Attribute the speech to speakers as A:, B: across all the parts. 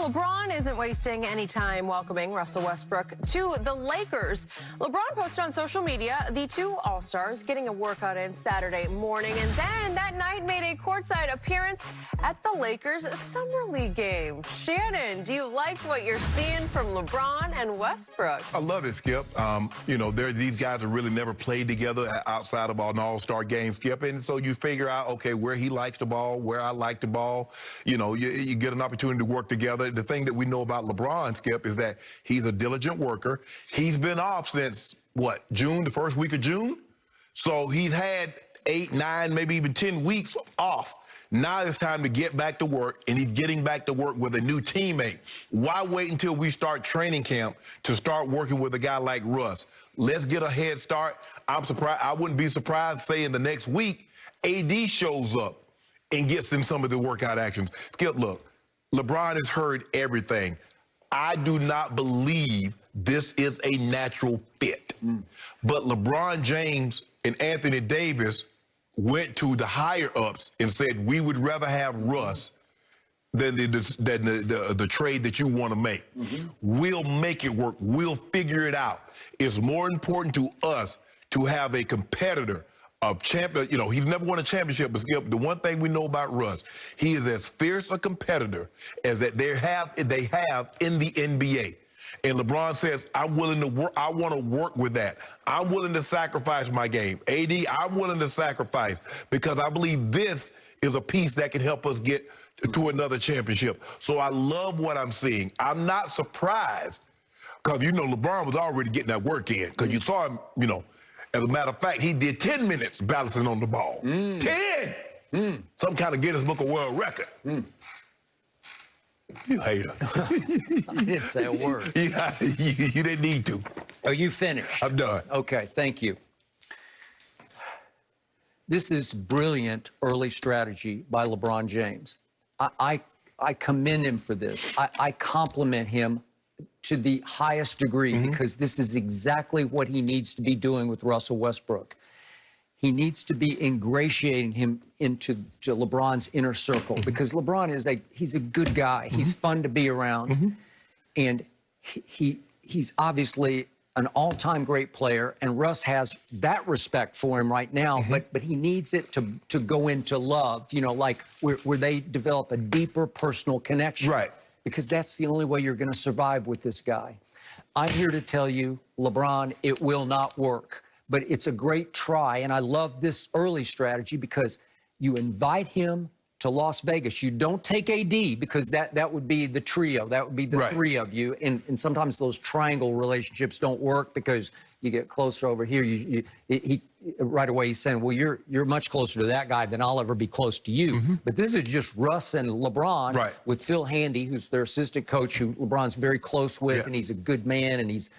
A: LeBron isn't wasting any time welcoming Russell Westbrook to the Lakers. LeBron posted on social media the two All-Stars getting a workout in Saturday morning, and then that night made a courtside appearance at the Lakers Summer League game. Shannon, do you like what you're seeing from LeBron and Westbrook?
B: I love it, Skip. These guys have really never played together outside of an All-Star game, Skip. And so you figure out, okay, where he likes the ball, where I like the ball. You get an opportunity to work together. The thing that we know about LeBron, Skip, is that he's a diligent worker. He's been off since, what, June, the first week of June? So he's had 8, 9, maybe even 10 weeks off. Now it's time to get back to work, and he's getting back to work with a new teammate. Why wait until we start training camp to start working with a guy like Russ? Let's get a head start. I'm surprised. I wouldn't be surprised, say, in the next week, AD shows up and gets in some of the workout actions. Skip, look, LeBron has heard everything. I do not believe this is a natural fit. But LeBron James and Anthony Davis went to the higher-ups and said, we would rather have Russ than the trade that you want to make. We'll make it work. We'll figure it out. It's more important to us to have a competitor of champion. He's never won a championship, but Skip, the one thing we know about Russ, he is as fierce a competitor as that they have in the NBA. And LeBron says, I'm willing to work. I want to work with that. I'm willing to sacrifice my game. AD, I'm willing to sacrifice because I believe this is a piece that can help us get to another championship. So I love what I'm seeing. I'm not surprised because, LeBron was already getting that work in because you saw him, as a matter of fact, he did 10 minutes balancing on the ball. 10! Some kind of Guinness Book of World Record. You hater.
C: I didn't say a word.
B: Yeah, you didn't need to.
C: Are you finished?
B: I'm done.
C: Okay, thank you. This is brilliant early strategy by LeBron James. I commend him for this. I compliment him to the highest degree because this is exactly what he needs to be doing with Russell Westbrook. He needs to be ingratiating him into LeBron's inner circle because LeBron he's a good guy. He's fun to be around. And he's obviously an all-time great player, and Russ has that respect for him right now, but he needs it to go into love, like where they develop a deeper personal connection.
B: Right.
C: Because that's the only way you're going to survive with this guy. I'm here to tell you, LeBron, it will not work. But it's a great try, and I love this early strategy because you invite him to Las Vegas. You don't take AD because that would be the trio. That would be the three of you, and sometimes those triangle relationships don't work because you get closer over here. He right away he's saying, well, you're much closer to that guy than I'll ever be close to you. But this is just Russ and LeBron with Phil Handy, who's their assistant coach, who LeBron's very close with, and he's a good man, and he's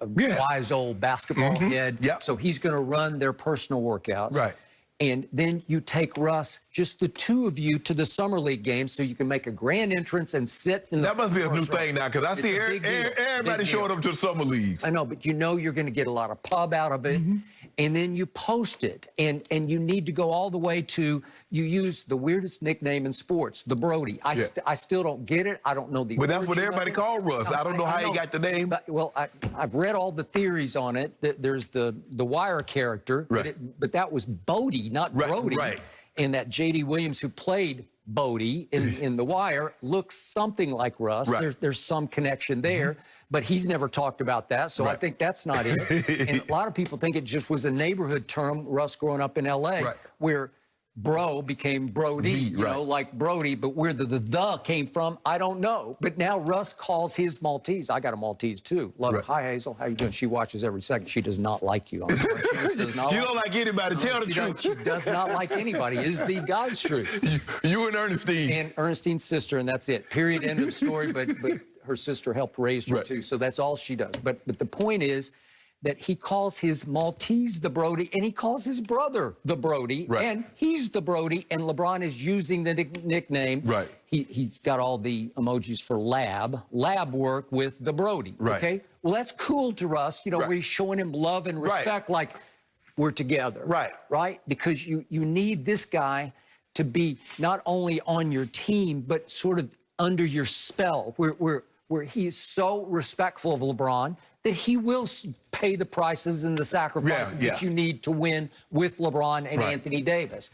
C: a wise old basketball head. So he's going to run their personal workouts. And then you take Russ, just the two of you, to the Summer League game so you can make a grand entrance and sit in the...
B: That must be a new thing now because I see everybody showing up to the Summer Leagues.
C: I know, but you're going to get a lot of pub out of it. And then you post it, and you need to go all the way to, you use the weirdest nickname in sports, the Brody. I still don't get it. I don't know the
B: But that's what everybody called Russ. I don't know how he got the name.
C: But, well, I've read all the theories on it. There's the Wire character, but that was Bodie, not Brody. And that J.D. Williams, who played Bodie in The Wire, looks something like Russ. There's some connection there, but he's never talked about that, so I think that's not it. And a lot of people think it just was a neighborhood term, Russ growing up in L.A., where bro became Brody, like Brody, but where the came from, I don't know. But now Russ calls his Maltese. I got a Maltese too. Love it. Hi, Hazel. How you doing? She watches every second. She does not like you. I'm sorry. She just does not
B: you don't like anybody. Tell the truth.
C: She does not like anybody. Is the God's truth.
B: You and Ernestine.
C: And Ernestine's sister, and that's it. Period. End of story. But her sister helped raise her too, so that's all she does. But the point is that he calls his Maltese the Brody, and he calls his brother the Brody, and he's the Brody, and LeBron is using the nickname. He's got all the emojis for lab work with the Brody, okay? Well, that's cool to Russ, where he's showing him love and respect, like we're together, right? Because you need this guy to be not only on your team, but sort of under your spell, where he is so respectful of LeBron that he will pay the prices and the sacrifices that you need to win with LeBron and Anthony Davis.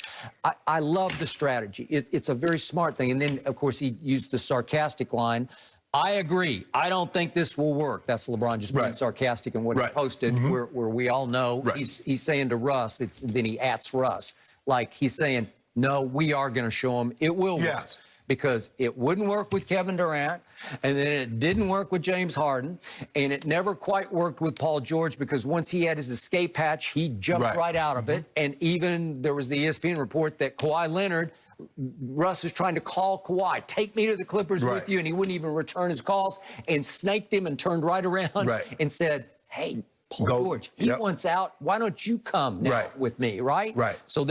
C: I love the strategy. It's a very smart thing. And then, of course, he used the sarcastic line. I agree. I don't think this will work. That's LeBron just being sarcastic in what he posted, where we all know he's saying to Russ, then he ats Russ. Like he's saying, no, we are going to show him it will work. Because it wouldn't work with Kevin Durant, and then it didn't work with James Harden, and it never quite worked with Paul George because once he had his escape hatch, he jumped right out of it. And even there was the ESPN report that Kawhi Leonard, Russ is trying to call Kawhi, take me to the Clippers with you, and he wouldn't even return his calls and snaked him and turned right around and said, hey, Paul George, he wants out. Why don't you come now with me, right? So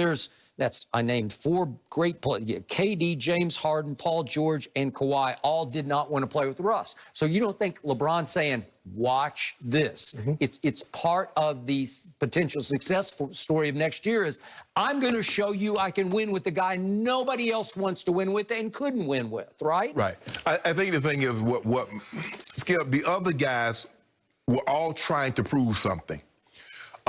C: I named 4 great players. KD, James Harden, Paul George, and Kawhi all did not want to play with Russ. So you don't think LeBron's saying, watch this. It's part of the potential success story of next year is, I'm going to show you I can win with the guy nobody else wants to win with and couldn't win with, right?
B: I think the thing is, what Skip, the other guys were all trying to prove something.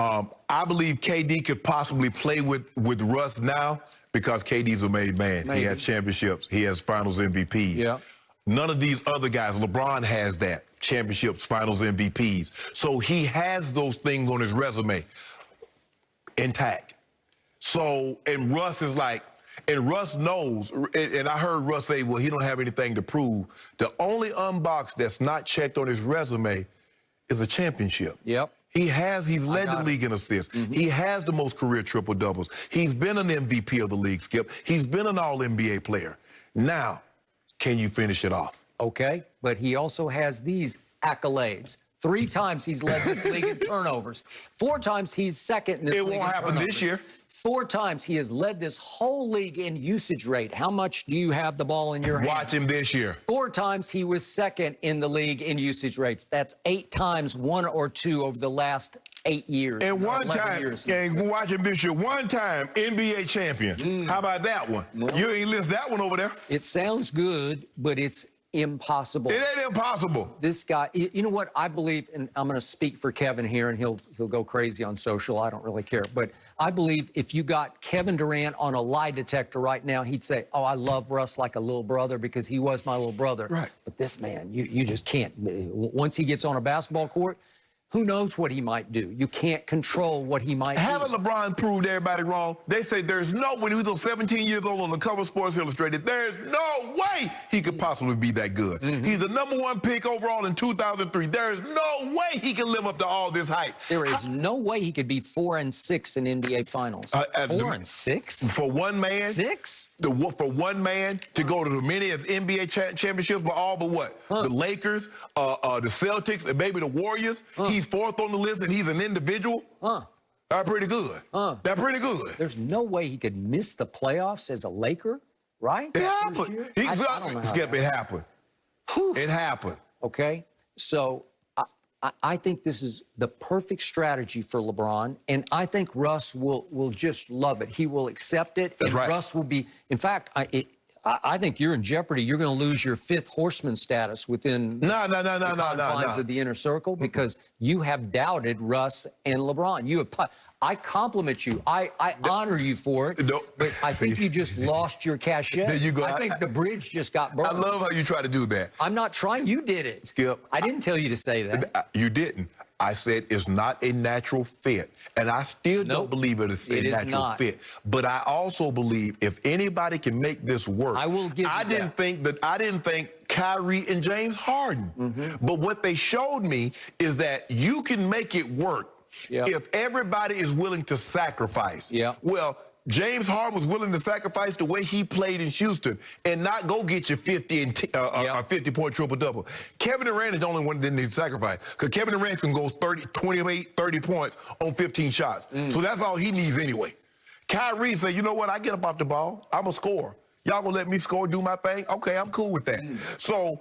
B: I believe KD could possibly play with Russ now because KD's a made man. He has championships. He has finals MVP. None of these other guys, LeBron has that, championships, finals MVPs. So he has those things on his resume intact. So, and Russ is like, and Russ knows, and I heard Russ say, well, he don't have anything to prove. The only unbox that's not checked on his resume is a championship. He's led the league in assists. He has the most career triple doubles. He's been an MVP of the league, Skip. He's been an all-NBA player. Now, can you finish it off?
C: Okay, but he also has these accolades. 3 times he's led this league in turnovers. 4 times he's second in this league.
B: It won't happen this year.
C: 4 times he has led this whole league in usage rate. How much do you have the ball in your hands?
B: Watch him this year.
C: 4 times he was second in the league in usage rates. That's 8 times, 1 or 2 over the last 8 years.
B: And one time, and watch him this year, 1 time NBA champion. How about that one? You ain't list that one over there.
C: It sounds good, but it's impossible.
B: It ain't impossible.
C: This guy, you know what I believe, and I'm going to speak for Kevin here, and he'll go crazy on social. I don't really care, but I believe if you got Kevin Durant on a lie detector right now, he'd say, "Oh, I love Russ like a little brother because he was my little brother." But this man, you just can't. Once he gets on a basketball court, who knows what he might do? You can't control what he might do.
B: Haven't LeBron proved everybody wrong? They say there's no, when he was 17 years old on the cover of Sports Illustrated, there's no way he could possibly be that good. He's the #1 pick overall in 2003. There's no way he can live up to all this hype.
C: There is no way he could be 4-6 in NBA Finals. 4-6?
B: For one man?
C: 6?
B: For one man to go to the many as NBA championships, but all but what? The Lakers, the Celtics, and maybe the Warriors. He's 4th on the list, and he's an individual. That's pretty good. That's pretty good.
C: There's no way he could miss the playoffs as a Laker, right?
B: It happened. Skip, it happened. It happened.
C: Okay, so I think this is the perfect strategy for LeBron, and I think Russ will just love it. He will accept it, and Russ will be. In fact, I think you're in jeopardy. You're going to lose your 5th horseman status within the confines of the inner circle because you have doubted Russ and LeBron. I compliment you. I honor you for it. But I think you just lost your cachet.
B: There you go.
C: I think the bridge just got burned.
B: I love how you try to do that.
C: I'm not trying. You did it.
B: Skip.
C: I didn't tell you to say that.
B: You didn't. I said it's not a natural fit. And I still don't believe it's a natural fit. But I also believe if anybody can make this work,
C: I will give you
B: I didn't think Kyrie and James Harden. But what they showed me is that you can make it work if everybody is willing to sacrifice. Well, James Harden was willing to sacrifice the way he played in Houston and not go get your 50 and a 50-point triple-double. Kevin Durant is the only one that didn't need to sacrifice because Kevin Durant can go 28, 30 points on 15 shots. So that's all he needs anyway. Kyrie said, you know what? I get up off the ball. I'm a scorer. Y'all gonna let me score, do my thing? Okay, I'm cool with that. So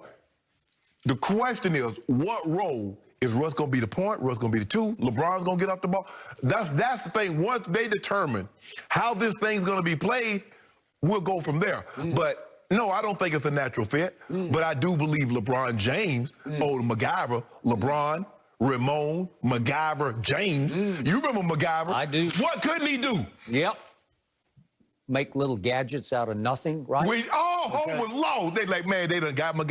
B: the question is, what role is Russ going to be the point? Russ going to be the 2? LeBron's going to get off the ball? That's the thing. Once they determine how this thing's going to be played, we'll go from there. But No, I don't think it's a natural fit, but I do believe LeBron James, old MacGyver, LeBron, Ramon, MacGyver, James. You remember MacGyver?
C: I do.
B: What couldn't he do?
C: Yep. Make little gadgets out of nothing, right?
B: Home was low. They like, man, they done got MacGyver.